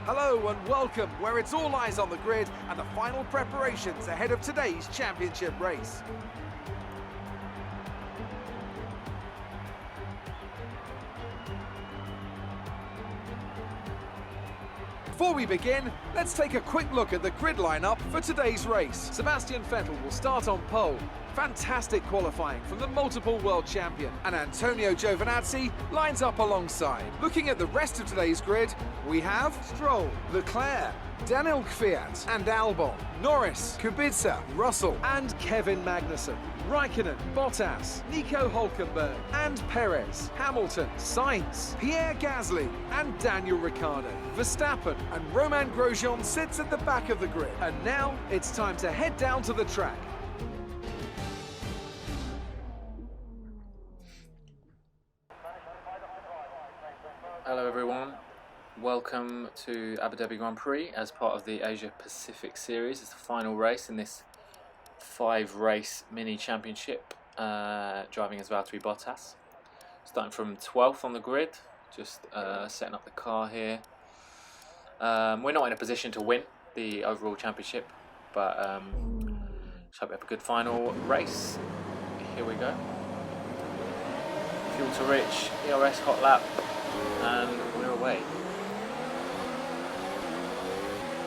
Hello and welcome, where it's all eyes on the grid and the final preparations ahead of today's championship race. Before we begin, let's take a quick look at the grid lineup for today's race. Sebastian Vettel will start on pole. Fantastic qualifying from the multiple world champion. And Antonio Giovinazzi lines up alongside. Looking at the rest of today's grid, we have Stroll, Leclerc, Daniel Kvyat and Albon, Norris, Kubica, Russell and Kevin Magnussen, Raikkonen, Bottas, Nico Hülkenberg and Perez, Hamilton, Sainz, Pierre Gasly and Daniel Ricciardo, Verstappen and Romain Grosjean sits at the back of the grid. And now it's time to head down to the track. Hello everyone, welcome to Abu Dhabi Grand Prix as part of the Asia Pacific Series. It's the final race in this 5-race mini championship, driving as Valtteri Bottas. Starting from 12th on the grid, just setting up the car here. We're not in a position to win the overall championship, but just hope we have a good final race. Here we go. Fuel to rich, ERS hot lap. And we're away.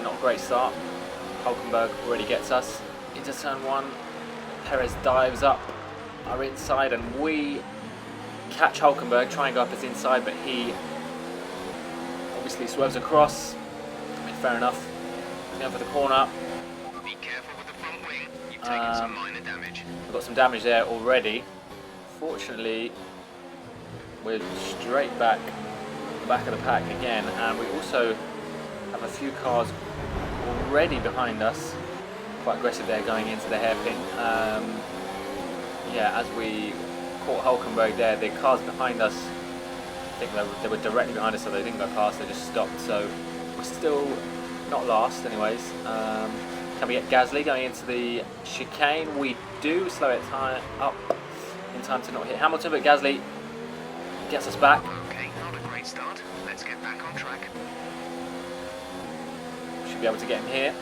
Not a great start. Hülkenberg already gets us into turn 1. Perez dives up our inside and we catch Hülkenberg, try and go up his inside, but he obviously swerves across. I mean, fair enough. Going for the corner. Be careful with the front wing. You've taken some minor damage. We've got some damage there already. Fortunately, we're straight back the back of the pack again, and we also have a few cars already behind us. Quite aggressive there going into the hairpin. Yeah, as we caught Hülkenberg there, the cars behind us, I think they were directly behind us, so they didn't go past, they just stopped. So we're still not last anyways. Can we get Gasly going into the chicane? We do. Slow it up in time to not hit Hamilton, but Gasly gets us back. Okay, not a great start. Let's get back on track. Should be able to get him here.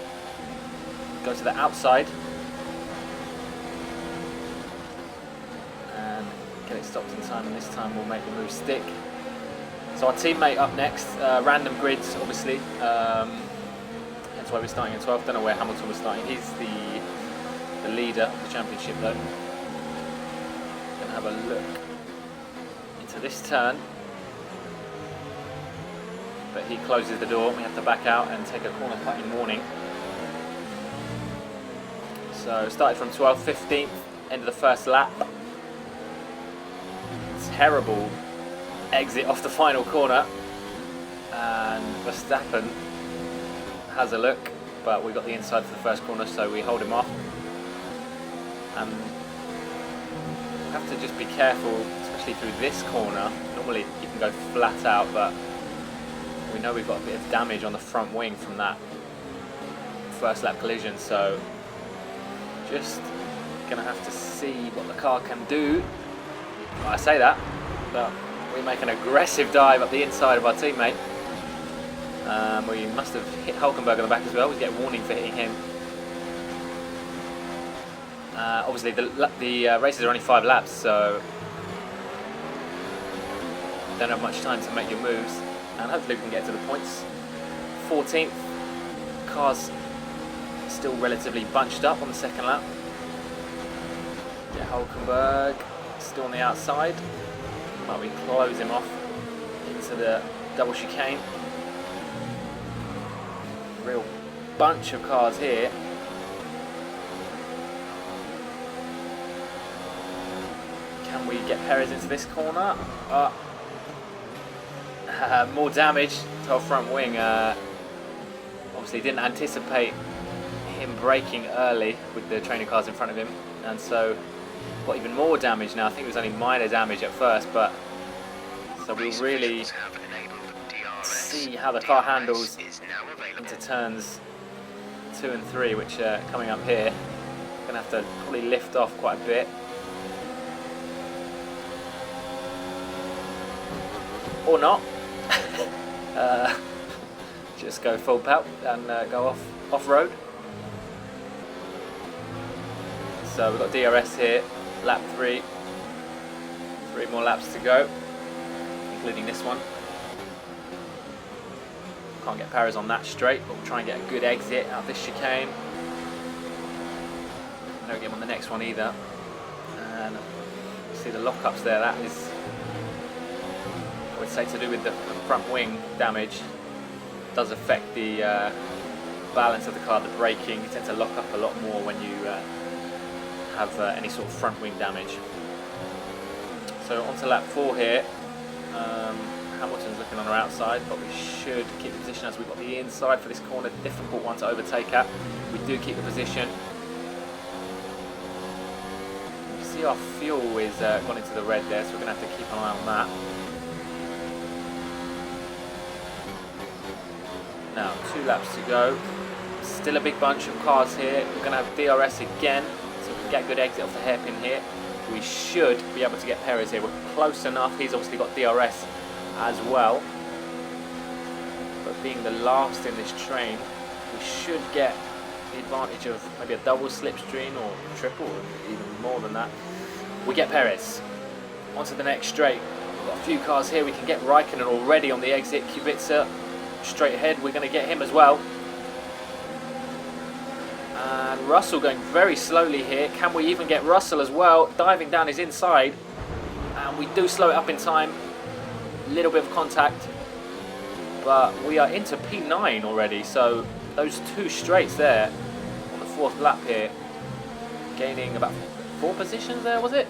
Go to the outside. And get it stopped in time, and this time we'll make the move stick. So our teammate up next, random grids obviously. That's why we're starting in 12th. Don't know where Hamilton was starting. He's the leader of the championship though. Gonna have a look into this turn, but he closes the door. We have to back out and take a corner cutting warning. So started from 12th, 15th, end of the first lap. Terrible exit off the final corner, and Verstappen has a look, but we got the inside for the first corner, so we hold him off. And have to just be careful, especially through this corner. Normally you can go flat out, but we know we've got a bit of damage on the front wing from that first lap collision, so just gonna have to see what the car can do. Well, I say that, but we make an aggressive dive up the inside of our teammate. We must have hit Hülkenberg on the back as well. We get a warning for hitting him. Obviously the races are only 5 laps, so don't have much time to make your moves, and hopefully we can get to the points. 14th, cars still relatively bunched up on the second lap. Get Hülkenberg still on the outside, but we close him off into the double chicane. Real bunch of cars here. Can we get Perez into this corner? More damage to our front wing. Obviously didn't anticipate him braking early with the training cars in front of him, and so got even more damage now. I think it was only minor damage at first, but so we'll really see how the car handles into turns 2 and 3, which are coming up here. Gonna have to probably lift off quite a bit. Or not. just go full pelt and go off-road. So we've got DRS here, lap 3. 3 more laps to go, including this one. Can't get Perez on that straight, but we'll try and get a good exit out of this chicane. Don't get him on the next one either. And see the lockups there, that is, I would say, to do with the front wing damage. It does affect the balance of the car, the braking. You tend to lock up a lot more when you have any sort of front wing damage. So on to lap 4 here. Hamilton's looking on our outside, but we should keep the position as we've got the inside for this corner. Difficult one to overtake at. We do keep the position. You see our fuel is gone into the red there, so we're going to have to keep an eye on that. Now 2 laps to go. Still a big bunch of cars here. We're going to have DRS again, so we can get a good exit off the hairpin here. We should be able to get Perez here. We're close enough. He's obviously got DRS as well. But being the last in this train, we should get the advantage of maybe a double slipstream or triple, or even more than that. We get Perez. On to the next straight. We've got a few cars here. We can get Raikkonen already on the exit. Kubica straight ahead. We're going to get him as well. And Russell going very slowly here. Can we even get Russell as well? Diving down his inside. And we do slow it up in time. A little bit of contact. But we are into P9 already. So those 2 straights there on the 4th lap here. Gaining about 4 positions there, was it?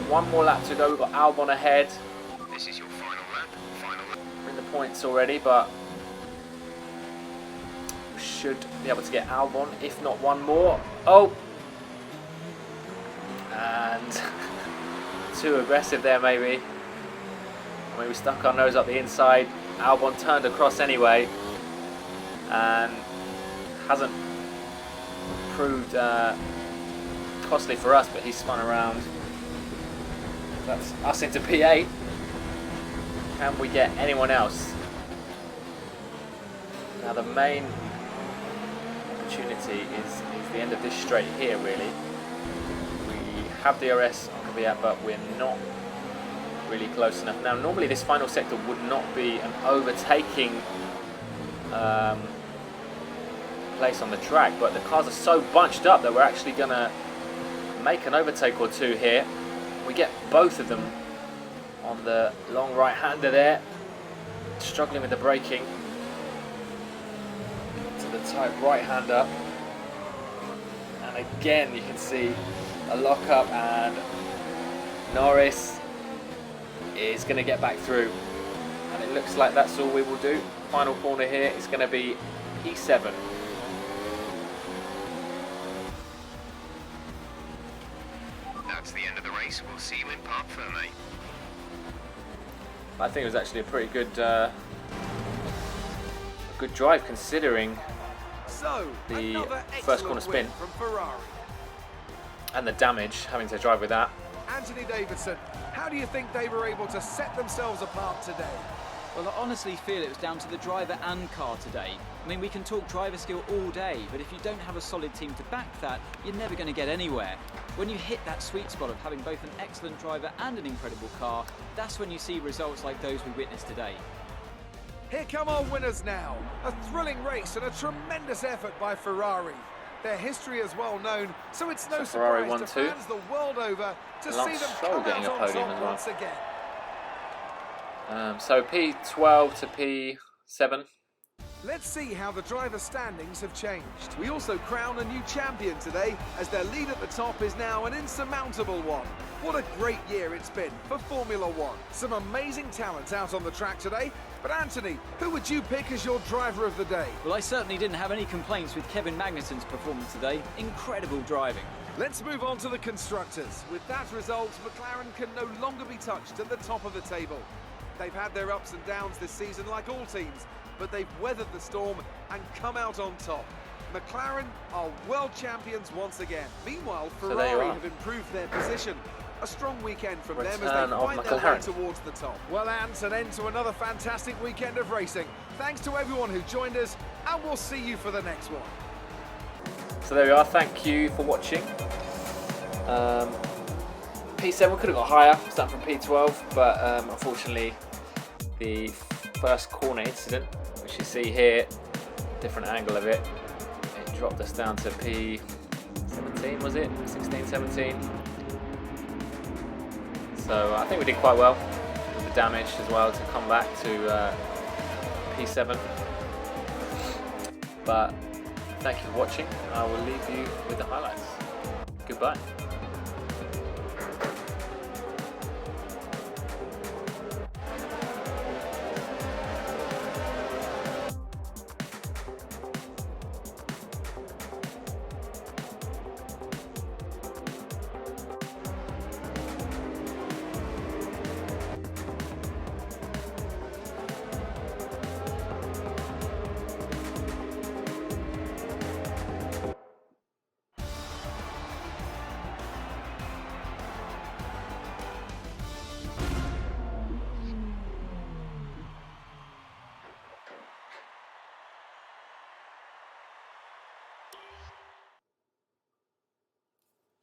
1 more lap to go. We've got Albon ahead. This is your final lap. We're in the points already, but should be able to get Albon, if not 1 more. Oh! And too aggressive there, maybe. I mean, we stuck our nose up the inside. Albon turned across anyway, and hasn't proved costly for us, but he's spun around. That's us into P8. Can we get anyone else? Now the main opportunity is the end of this straight here, really. We have DRS on Kvyat, but we're not really close enough. Now normally this final sector would not be an overtaking place on the track, but the cars are so bunched up that we're actually going to make an overtake or 2 here. We get both of them on the long right-hander there, struggling with the braking. The tight right-hander, and again you can see a lock-up, and Norris is going to get back through, and it looks like that's all we will do. Final corner here is going to be P7. That's the end of the race. We'll see you in Parc Fermé. I think it was actually a pretty good drive, considering So, the first corner spin from Ferrari. and the damage having to drive with that. Anthony Davidson, how do you think they were able to set themselves apart today? Well, I honestly feel it was down to the driver and car today. I mean, we can talk driver skill all day, but if you don't have a solid team to back that, you're never going to get anywhere. When you hit that sweet spot of having both an excellent driver and an incredible car, that's when you see results like those we witnessed today. Here come our winners now. A thrilling race and a tremendous effort by Ferrari. Their history is well known, so it's no Ferrari surprise to 1-2. fans the world over to see Lance them Stroll come getting out a on podium top as well. once again. So P12 to P7. Let's see how the driver standings have changed. We also crown a new champion today, as their lead at the top is now an insurmountable one. What a great year it's been for Formula One. Some amazing talent out on the track today. But Anthony, who would you pick as your driver of the day? Well, I certainly didn't have any complaints with Kevin Magnussen's performance today. Incredible driving. Let's move on to the constructors. With that result, McLaren can no longer be touched at the top of the table. They've had their ups and downs this season like all teams, but they've weathered the storm and come out on top. McLaren are world champions once again. Meanwhile, there you Ferrari are. have improved their position. A strong weekend from them as they Return of find their way McLaren. towards the top. Well, and an end to another fantastic weekend of racing. Thanks to everyone who joined us, and we'll see you for the next one. So there we are, thank you for watching. P7 could have got higher, starting from P12, but unfortunately the first corner incident, which you see here, different angle of it, it dropped us down to P17, was it? 16, 17. So I think we did quite well with the damage as well to come back to P7. But thank you for watching. I will leave you with the highlights. Goodbye.